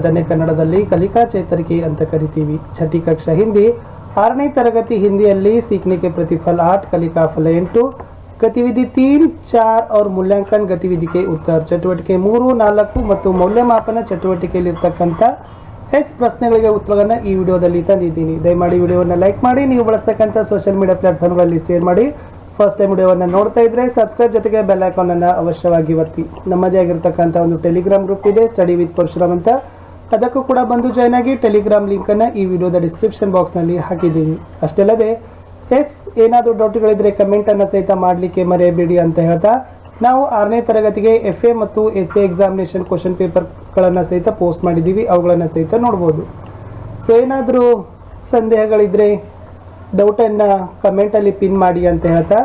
ಅದನ್ನೇ ಕನ್ನಡದಲ್ಲಿ ಕಲಿಕಾ ಚೇತರಿಕೆ ಅಂತ ಕರಿತೀವಿ. ಛठी ಕಕ್ಷಾ ಹಿಂದಿ 6ನೇ ತರಗತಿ ಹಿಂದಿಯಲ್ಲಿ सीखने के प्रतिफल 8, कलिका फल 8, गतिविधि 3, 4 और मूल्यांकन गतिविधि के उत्तर ಚಟುವಟಿಕೆ 3, 4 ಮತ್ತು ಮೌಲ್ಯಮಾಪನ ಚಟುವಟಿಕೆಯಲ್ಲಿರ್ತಕ್ಕಂಥ ಎಸ್ ಪ್ರಶ್ನೆಗಳಿಗೆ ಉತ್ತರಗಳನ್ನು ಈ ವಿಡಿಯೋದಲ್ಲಿ ತಂದಿದ್ದೀನಿ. ದಯಮಾಡಿ ವಿಡಿಯೋವನ್ನು ಲೈಕ್ ಮಾಡಿ, ನೀವು ಬಳಸ್ತಕ್ಕಂಥ ಸೋಷಿಯಲ್ ಮೀಡಿಯಾ ಪ್ಲಾಟ್ಫಾರ್ಮ್ಗಳಲ್ಲಿ ಶೇರ್ ಮಾಡಿ. ಫಸ್ಟ್ ಟೈಮ್ ವಿಡಿಯೋವನ್ನು ನೋಡ್ತಾ ಇದ್ರೆ ಸಬ್ಸ್ಕ್ರೈಬ್ ಜೊತೆಗೆ ಬೆಲ್ ಐಕಾನ್ ಅನ್ನು ಅವಶ್ಯವಾಗಿ ಒತ್ತಿ. ನಮ್ಮದೇ ಆಗಿರ್ತಕ್ಕಂಥ ಒಂದು ಟೆಲಿಗ್ರಾಮ್ ಗ್ರೂಪ್ ಇದೆ, ಸ್ಟಡಿ ವಿತ್ ಪರಶುರಾಮ್ ಅಂತ. ಅದಕ್ಕೂ ಕೂಡ ಬಂದು ಜಾಯ್ನ್ ಆಗಿ. ಟೆಲಿಗ್ರಾಮ್ ಲಿಂಕನ್ನು ಈ ವಿಡಿಯೋದ ಡಿಸ್ಕ್ರಿಪ್ಷನ್ ಬಾಕ್ಸ್ನಲ್ಲಿ ಹಾಕಿದ್ದೀನಿ. ಅಷ್ಟೇ ಅಲ್ಲದೆ ಏನಾದರೂ ಡೌಟ್ಗಳಿದ್ರೆ ಕಮೆಂಟನ್ನು ಸಹಿತ ಮಾಡಲಿಕ್ಕೆ ಮರೆಯಬೇಡಿ ಅಂತ ಹೇಳ್ತಾ, ನಾವು 6ನೇ ತರಗತಿಗೆ FA ಮತ್ತು SA ಎಕ್ಸಾಮಿನೇಷನ್ ಕ್ವಶನ್ ಪೇಪರ್ಗಳನ್ನು ಸಹಿತ ಪೋಸ್ಟ್ ಮಾಡಿದ್ದೀವಿ. ಅವುಗಳನ್ನು ಸಹಿತ ನೋಡ್ಬೋದು. ಸೊ ಏನಾದರೂ ಸಂದೇಹಗಳಿದ್ರೆ ಡೌಟನ್ನು ಕಮೆಂಟಲ್ಲಿ ಪಿನ್ ಮಾಡಿ ಅಂತ ಹೇಳ್ತಾ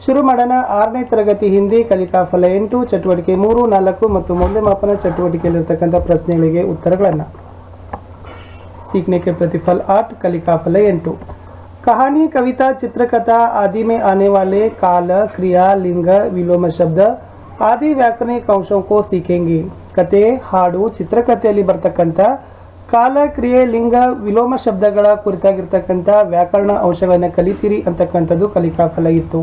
ಶುರು ಮಾಡೋಣ. 6ನೇ ತರಗತಿ ಹಿಂದಿ ಕಲಿಕಾ ಫಲ 8, ಚಟುವಟಿಕೆ 3, 4 ಮತ್ತು ಮೌಲ್ಯಮಾಪನ ಚಟುವಟಿಕೆಯಲ್ಲಿರ್ತಕ್ಕಂಥ ಪ್ರಶ್ನೆಗಳಿಗೆ ಉತ್ತರಗಳನ್ನು. सीखने के प्रतिफल 8, कलिका फल 8. कहानी, कविता, चित्रकथा आदि में आने वाले काल, क्रिया, लिंग, विलोम शब्द आदि व्याकरणिक अंशों को सीखेंगे. ಕತೆ, ಹಾಡು, ಚಿತ್ರಕಥೆಯಲ್ಲಿ ಬರ್ತಕ್ಕಂಥ ಕಾಲ, ಕ್ರಿಯೆ, ಲಿಂಗ, ವಿಲೋಮ ಶಬ್ದಗಳ ಕುರಿತಾಗಿರ್ತಕ್ಕಂಥ ವ್ಯಾಕರಣ ಅಂಶಗಳನ್ನು ಕಲಿತೀರಿ ಅಂತಕ್ಕಂಥದ್ದು ಕಲಿಕಾ ಫಲ ಇತ್ತು.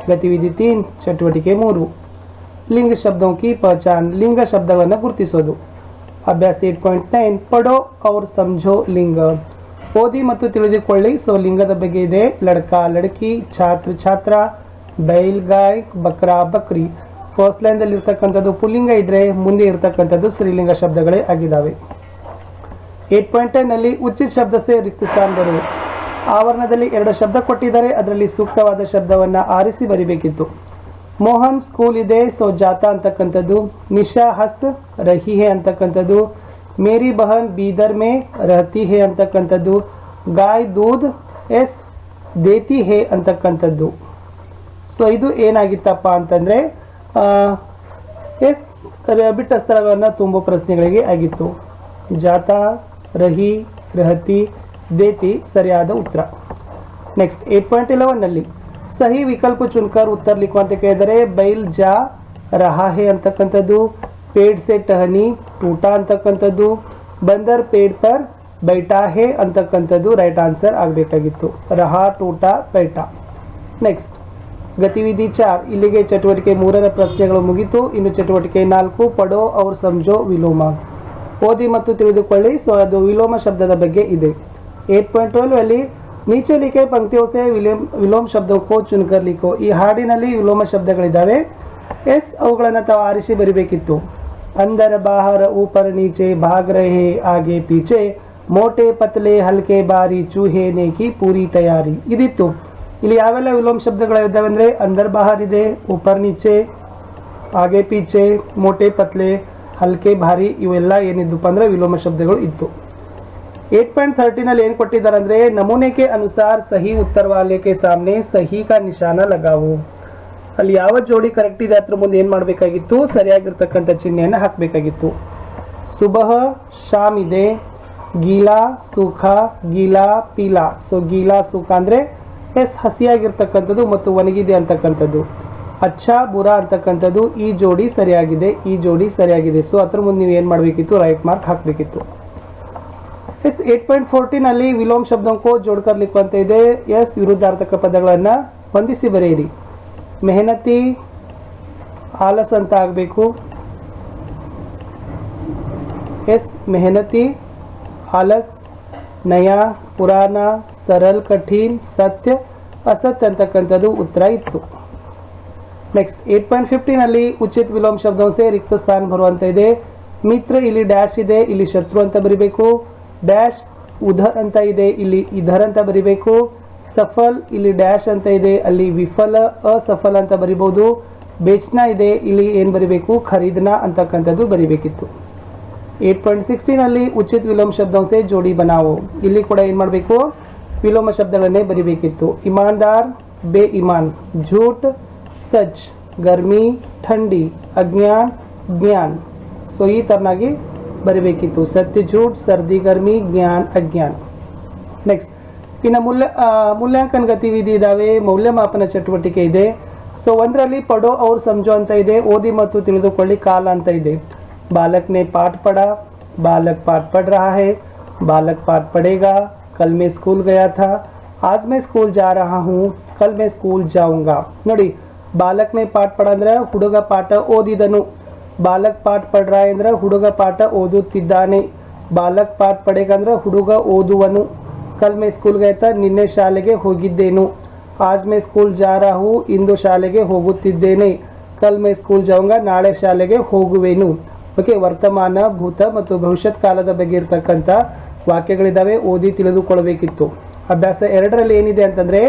ಗತಿವಿಧಿ 3, ಚಟುವಟಿಕೆ 3, ಲಿಂಗ ಶಬ್ದೋं की पहचान, ಲಿಂಗ ಶಬ್ದಗಳನ್ನು ಗುರುತಿಸೋದು. ಅಭ್ಯಾಸ 8.9, ಪಡೋ ಔರ್ ಸಮझो ಲಿಂಗ, ಓದಿ ಮತ್ತು ತಿಳಿದುಕೊಳ್ಳಿ. ಸೊ ಲಿಂಗದ ಬಗ್ಗೆ ಇದೆ. ಲಡ್ಕಾ, ಲಡ್ಕಿ, ಛಾತ್ರ, ಛಾತ್ರ, ಬೈಲ್, ಗಾಯ್, ಬಕ್ರಾ, ಬಕ್ರಿ. ಫಸ್ಟ್ ಲೈನ್ದಲ್ಲಿ ಇರ್ತಕ್ಕಂಥದ್ದು ಪುಲ್ಲಿಂಗ ಇದ್ರೆ ಮುಂದೆ ಇರ್ತಕ್ಕಂಥದ್ದು ಸ್ತ್ರೀಲಿಂಗ ಶಬ್ದಗಳೇ ಆಗಿದ್ದಾವೆ. 8.10 ನಲ್ಲಿ ಉಚಿತ ಶಬ್ದ ಸೇ ರಿಕ್ತ ಸ್ಥಾನ ಬರು. ಆವರಣದಲ್ಲಿ 2 ಶಬ್ದ ಕೊಟ್ಟಿದ್ದಾರೆ, ಅದರಲ್ಲಿ ಸೂಕ್ತವಾದ ಶಬ್ದವನ್ನು ಆರಿಸಿ ಬರಿಬೇಕಿತ್ತು. ಮೋಹನ್ ಸ್ಕೂಲ್ ಇದೆ, ಸೊ ಜಾತಾ ಅಂತಕ್ಕಂಥದ್ದು. ನಿಶಾ ಹಸ್ ರಹಿ ಹೇ ಅಂತಕ್ಕಂಥದ್ದು. ಮೇರಿ ಬಹನ್ ಬೀದರ್ ಮೇ ರಹತಿ ಹೇ ಅಂತಕ್ಕಂಥದ್ದು. ಗಾಯ್ ದೂದ್ ಎಸ್ ದೇತಿ ಹೇ ಅಂತಕ್ಕಂಥದ್ದು. ಸೊ ಇದು ಏನಾಗಿತ್ತಪ್ಪ ಅಂತಂದರೆ ಬಿಟ್ಟ ಸ್ಥಳಗಳನ್ನು ತುಂಬೋ ಪ್ರಶ್ನೆಗಳಿಗೆ ಆಗಿತ್ತು. ಜಾತಾ, ರಹಿ, ರಹತಿ, ದೇತಿ ಸರಿಯಾದ ಉತ್ತರ. ನೆಕ್ಸ್ಟ್ 8.11 ನಲ್ಲಿ ಸಹಿ ವಿಕಲ್ಪ ಚುನ್ಕರ್ ಉತ್ತರ ಲಿಖೋ ಅಂತ ಕೇಳಿದರೆ ಬೈಲ್ ಜಾ ರಹಾ ಹೇ ಅಂತಕ್ಕಂಥದ್ದು. ಪೇಡ್ ಸೆ ಟಹನಿ ಟೂಟಾ ಅಂತಕ್ಕಂಥದ್ದು. ಬಂದರ್ ಪೇಡ್ ಪರ್ ಬೈಟಾ ಹೇ ಅಂತಕ್ಕಂಥದ್ದು ರೈಟ್ ಆನ್ಸರ್ ಆಗಬೇಕಾಗಿತ್ತು. ರಹಾ, ಟೂಟಾ, ಬೈಟಾ. ನೆಕ್ಸ್ಟ್ ಗತಿವಿಧಿ 4, ಇಲ್ಲಿಗೆ ಚಟುವಟಿಕೆ 3ರ ಪ್ರಶ್ನೆಗಳು ಮುಗಿತು. ಇನ್ನು ಚಟುವಟಿಕೆ 4, ಪಡೋ ಔರ್ ಸಮझो ವಿಲೋಮ, ಓದಿ ಮತ್ತು ತಿಳಿದುಕೊಳ್ಳಿ. ಸೊ ಅದು ವಿಲೋಮ ಶಬ್ದದ ಬಗ್ಗೆ ಇದೆ. 8.12 ಅಲ್ಲಿ ನೀಚೆ ಲಿಖೆ ಪಂಕ್ತಿಯೋ ಸೆ ವಿಲೋಮ ಶಬ್ದಕ್ಕೋ ಚುನ್ಕರ್ ಲಿಖೋ. ಈ ಹಾಡಿನಲ್ಲಿ ವಿಲೋಮ ಶಬ್ದಗಳಿದ್ದಾವೆ. ಅವುಗಳನ್ನು ತಾವು ಆರಿಸಿ ಬರಿಬೇಕಿತ್ತು. ಅಂದರ್ ಬಾಹರ್, ಊಪರ್ ನೀಚೆ, ಭಾಗ್ ರಹೆ ಆಗೆ ಪೀಚೆ, ಮೋಟೆ ಪತ್ಲೆ ಹಲ್ಕೆ ಬಾರಿ, ಚೂಹೆ ನೇಕಿ ಪೂರಿ ತಯಾರಿ ಇದಿತ್ತು. ಇಲ್ಲಿ ಯಾವೆಲ್ಲ ವಿಲೋಮ ಶಬ್ದಗಳಿದ್ದಾವೆ ಅಂದರೆ ಅಂದರ್ ಬಾಹರ್ ಇದೆ, ಊಪರ್ ನೀಚೆ, ಆಗೆ ಪೀಚೆ, ಮೋಟೆ ಪತ್ಲೆ, ಹಲ್ಕೆ ಭಾರಿ ಇವೆಲ್ಲ ಏನಿದ್ದಪ್ಪ ಅಂದರೆ ವಿಲೋಮ ಶಬ್ದಗಳು ಇತ್ತು. 8.13 ನಲ್ಲಿ ಏನು ಕೊಟ್ಟಿದ್ದಾರೆ ಅಂದರೆ ನಮೂನೆ ಕೆ ಅನುಸಾರ ಸಹಿ ಉತ್ತರ ವಾಲೆ ಕೆ ಸಾಮ್ನೆ ಸಹಿ ಕಾ ನಿಶಾನ ಲಗಾವು. ಅಲ್ಲಿ ಯಾವ ಜೋಡಿ ಕರೆಕ್ಟ್ ಇದೆ ಅದ್ರ ಮುಂದೆ ಏನು ಮಾಡಬೇಕಾಗಿತ್ತು, ಸರಿಯಾಗಿರ್ತಕ್ಕಂಥ ಚಿಹ್ನೆಯನ್ನು ಹಾಕಬೇಕಾಗಿತ್ತು. ಸುಬಹ, ಶಾಮ್ ಇದೆ, ಗೀಲಾ, ಸೂಖ, ಗೀಲಾ, ಪೀಲಾ. ಸೊ ಗೀಲಾ, ಸೂಖ ಅಂದರೆ ಹಸಿಯಾಗಿರ್ತಕ್ಕಂಥದ್ದು ಮತ್ತು ಒಣಗಿದೆ ಅಂತಕ್ಕಂಥದ್ದು. ಅಚ್ಚಾ, ಬುರಾ ಅಂತಕ್ಕಂಥದ್ದು ಈ ಜೋಡಿ ಸರಿಯಾಗಿದೆ, ಈ ಜೋಡಿ ಸರಿಯಾಗಿದೆ. ಸೊ ಅದ್ರ ಮುಂದೆ ನೀವು ಏನು ಮಾಡಬೇಕಿತ್ತು, ರೈಟ್ ಮಾರ್ಕ್ ಹಾಕಬೇಕಿತ್ತು. 8.14 ನಲ್ಲಿ ವಿಲೋಮ ಶಬ್ದಕ್ಕೂ ಜೋಡ್ಕರ್ ಲಿಖೋ ಅಂತ ಇದೆ. ವಿರುದ್ಧಾರ್ಥಕ ಪದಗಳನ್ನು ಹೊಂದಿಸಿ ಬರೆಯಿರಿ. ಮೆಹನತಿ, ಆಲಸ್ ಅಂತ ಆಗಬೇಕು. ಮೆಹನತಿ, ಆಲಸ್, ನಯಾ, ಪುರಾಣ, ಸರಲ್, ಕಠಿನ್, ಸತ್ಯ, ಅಸತ್ಯ ಅಂತಕ್ಕಂಥದ್ದು ಉತ್ತರ ಇತ್ತು. ನೆಕ್ಸ್ಟ್ 8.15 ನಲ್ಲಿ ಉಚಿತ ವಿಲೋಮ ಶಬ್ದ ಸೇ ರಿಕ್ತ ಸ್ಥಾನ ಬರುವಂತ ಇದೆ. ಮಿತ್ರ ಇಲ್ಲಿ ಡ್ಯಾಶ್ ಇದೆ, ಇಲ್ಲಿ ಶತ್ರು ಅಂತ ಬರಿಬೇಕು. ಡ್ಯಾಶ್ ಉಧರ್ ಅಂತ ಇದೆ, ಇಲ್ಲಿ ಇದರ್ ಅಂತ ಬರಿಬೇಕು. ಸಫಲ್ ಇಲ್ಲಿ ಡ್ಯಾಶ್ ಅಂತ ಇದೆ, ಅಲ್ಲಿ ವಿಫಲ ಅಸಫಲ ಅಂತ ಬರಿಬಹುದು. ಬೇಚ್ನಾ ಇದೆ, ಇಲ್ಲಿ ಏನು ಬರಿಬೇಕು, ಖರೀದನಾ ಅಂತಕ್ಕಂಥದ್ದು ಬರಿಬೇಕಿತ್ತು. 8.16 ನಲ್ಲಿ ಉಚಿತ ವಿಲೋಮ ಶಬ್ದ ಸೇ ಜೋಡಿ ಬನಾವೋ. ಇಲ್ಲಿ ಕೂಡ ಏನು ಮಾಡಬೇಕು, ವಿಲೋಮ ಶಬ್ದಗಳನ್ನೇ ಬರಿಬೇಕಿತ್ತು. ಇಮಾನ್ದಾರ್, ಬೇ ಇಮಾನ್, ಝೂಟ್, ಸಚ್, ಗರ್ಮಿ, ಥಂಡಿ, ಅಜ್ಞಾನ್, ಜ್ಞಾನ್. ಸೊ ಈ ತರನಾಗಿ ಬರಿಬೇಕಿತ್ತು. ಸತ್ಯ, ಝೂಟ್, ಸರ್ದಿ, ಗರ್ಮಿ, ಜ್ಞಾನ್, ಅಜ್ಞಾನ್. ನೆಕ್ಸ್ಟ್ ಇನ್ನು ಮೂಲ್ಯಾಂಕನ ಗತಿವಿಧಿ ಇದಾವೆ, ಮೌಲ್ಯಮಾಪನ ಚಟುವಟಿಕೆ ಇದೆ. ಸೊ ಒಂದರಲ್ಲಿ ಪಡೋ ಔರ್ ಸಮझो ಅಂತ ಇದೆ, ಓದಿ ಮತ್ತು ತಿಳಿದುಕೊಳ್ಳಿ ಕಾಲ ಅಂತ ಇದೆ. ಬಾಲಕ್ ನೆ ಪಾಠ ಪಡ, बालक पाठ पढ़ रहा है, बालक पाठ पढ़ेगा, कल मैं स्कूल गया था, आज मैं स्कूल जा रहा हूँ, कल मैं स्कूल जाऊंगा। ನೋಡಿ ಬಾಲಕ್ನೇ ಪಾಠ ಪಡ ಅಂದ್ರೆ ಹುಡುಗ ಪಾಠ ಓದಿದನು, ಬಾಲಕ್ ಪಾಠ ಪढ़ रहा है ಅಂದ್ರೆ ಹುಡುಗ ಪಾಠ ಓದುತ್ತಿದ್ದಾನೆ, ಬಾಲಕ್ ಪಾಠ ಪढ़ेगा ಅಂದ್ರೆ ಹುಡುಗ ಓದುವನು, ಕಲ್ मैं स्कूल गया था ನಿನ್ನೆ ಶಾಲೆಗೆ ಹೋಗಿದ್ದೇನು, आज मैं स्कूल जा रहा हूँ ಇಂದು ಶಾಲೆಗೆ ಹೋಗುತ್ತಿದ್ದೇನೆ, ಕಲ್ मैं स्कूल जाऊंगा ನಾಳೆ ಶಾಲೆಗೆ ಹೋಗುವೆನು। ಓಕೆ, ವರ್ತಮಾನ ಭೂತ ಮತ್ತು ಭವಿಷ್ಯತ್ ಕಾಲದ ಬಗ್ಗೆ ಇರತಕ್ಕಂತ ವಾಕ್ಯಗಳಿದಾವೆ, ಓದಿ ತಿಳಿದುಕೊಳ್ಳಬೇಕಿತ್ತು। ಅಭ್ಯಾಸ 2ರಲ್ಲಿ ಏನಿದೆ ಅಂತಂದ್ರೆ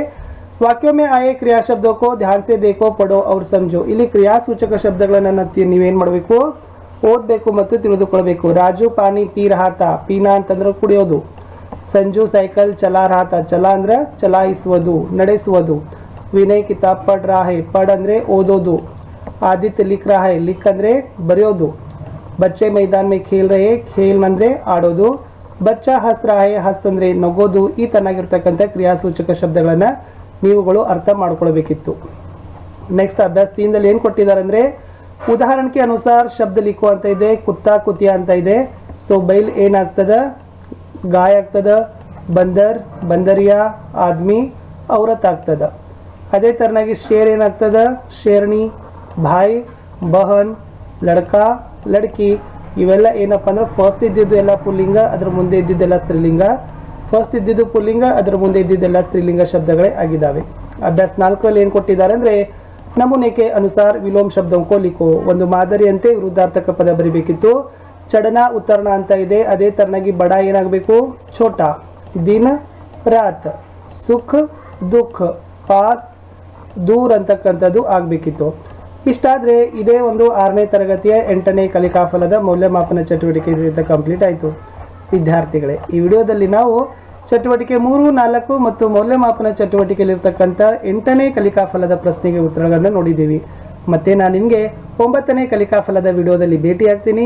वाक्यों में आए क्रिया शब्दों को ध्यान से देखो, पढ़ो और समझो। ಇಲ್ಲಿ ಕ್ರಿಯಾಸೂಚಕ ಶಬ್ದಗಳನ್ನು ನೀವೇನ್ ಮಾಡಬೇಕು, ಓದಬೇಕು ಮತ್ತು ತಿಳಿದುಕೊಳ್ಳಬೇಕು। ರಾಜು ಪಾನಿ ಪೀ ರಹಾ ತಾ, ಪೀನಾ ಅಂತಂದ್ರೆ ಕುಡಿಯೋದು। ಸಂಜು ಸೈಕಲ್ ಚಲಾ ರಹಾ ತಾ, ಚಲಾ ಅಂದ್ರೆ ಚಲಾಯಿಸುವುದು, ನಡೆಸುವುದು। ವಿನಯ್ ಕಿತಾಬ್ ಪढ़ रहा है, ಪढ़ ಅಂದ್ರೆ ಓದೋದು। ಆದಿತ್ಯ ಲಿಖ್ रहा है, ಲಿಖ್ ಅಂದ್ರೆ ಬರೆಯೋದು। ಬಚ್ಚೆ ಮೈದಾನ್ ಮೇ ಖೇಲ್ ರಹೆ, ಖೇಲ್ ಅಂದ್ರೆ ಆಡೋದು। ಬಚ್ಚ ಹಸ್ रहा है, ಹಸ್ ಅಂದ್ರೆ ನಗೋದು। ಈ ತನಾಗಿರ್ತಕ್ಕಂಥ ಕ್ರಿಯಾಸೂಚಕ ಶಬ್ದಗಳನ್ನ ನೀವುಗಳು ಅರ್ಥ ಮಾಡ್ಕೊಳ್ಬೇಕಿತ್ತು। ನೆಕ್ಸ್ಟ್ ಅಭ್ಯಾಸ 3ದಲ್ಲಿ ಏನು ಕೊಟ್ಟಿದ್ದಾರೆ ಅಂದ್ರೆ ಉದಾಹರಣೆ ಕೆ ಅನುಸಾರ ಶಬ್ದ ಲಿಖೋ ಅಂತ ಇದೆ, ಕುತ್ತಾ ಕುತಿಯಾ ಅಂತ ಇದೆ। ಸೊ ಬೈಲ್ ಏನಾಗ್ತದ, ಗಾಯ ಆಗ್ತದ, ಬಂದರ್ ಬಂದರಿಯಾ, ಆದ್ಮಿ ಔರತ್ ಆಗ್ತದ। ಅದೇ ತರನಾಗಿ ಶೇರ್ ಏನಾಗ್ತದ, ಶೇರ್ಣಿ, ಭಾಯ್ ಬಹನ್, ಲಡ್ಕಾ ಲಡ್ಕಿ। ಇವೆಲ್ಲ ಏನಪ್ಪ ಅಂದ್ರೆ ಫಸ್ಟ್ ಇದ್ದಿದ್ದು ಎಲ್ಲ ಪುಲ್ಲಿಂಗ, ಅದ್ರ ಮುಂದೆ ಇದ್ದಿದ್ದೆಲ್ಲ ಸ್ತ್ರೀಲಿಂಗ, ಫಸ್ಟ್ ಇದ್ದಿದ್ದು ಪುಲ್ಲಿಂಗ, ಅದರ ಮುಂದೆ ಇದ್ದಿದ್ದೆಲ್ಲ ಸ್ತ್ರೀಲಿಂಗ ಶಬ್ದಗಳೇ ಆಗಿದ್ದಾವೆ। ಅಭ್ಯಾಸ 4ರಲ್ಲಿ ಏನು ಕೊಟ್ಟಿದ್ದಾರೆ ಅಂದ್ರೆ ನಮೂನೆಗೆ ಅನುಸಾರ ವಿಲೋಮ ಶಬ್ದಕ್ಕೋ ಲಿಖೋ, ಒಂದು ಮಾದರಿಯಂತೆ ವಿರುದ್ಧಾರ್ಥಕ ಪದ ಬರಿಬೇಕಿತ್ತು। ಚಡನ ಉತ್ತರಣ ಅಂತ ಇದೆ, ಅದೇ ತರನಾಗಿ ಬಡ ಏನಾಗಬೇಕು, ಛೋಟ, ದಿನ ರಾತ್, ಸುಖ ದುಃಖ, ಪಾಸ್ ದೂರ್ ಅಂತಕ್ಕಂಥದ್ದು ಆಗಬೇಕಿತ್ತು। ಇಷ್ಟಾದ್ರೆ ಇದೇ ಒಂದು 6ನೇ ತರಗತಿಯ 8ನೇ ಕಲಿಕಾಫಲದ ಮೌಲ್ಯಮಾಪನ ಚಟುವಟಿಕೆ ಕಂಪ್ಲೀಟ್ ಆಯಿತು ವಿದ್ಯಾರ್ಥಿಗಳೇ। ಈ ವಿಡಿಯೋದಲ್ಲಿ ನಾವು ಚಟುವಟಿಕೆ 3, 4 ಮತ್ತು ಮೌಲ್ಯಮಾಪನ ಚಟುವಟಿಕೆಯಲ್ಲಿರ್ತಕ್ಕಂಥ 8ನೇ ಕಲಿಕಾಫಲದ ಪ್ರಶ್ನೆಗೆ ಉತ್ತರಗಳನ್ನು ನೋಡಿದ್ದೀವಿ। ಮತ್ತೆ ನಾನು ನಿಮಗೆ 9ನೇ ಕಲಿಕಾಫಲದ ವಿಡಿಯೋದಲ್ಲಿ ಭೇಟಿ ಆಗ್ತೀನಿ।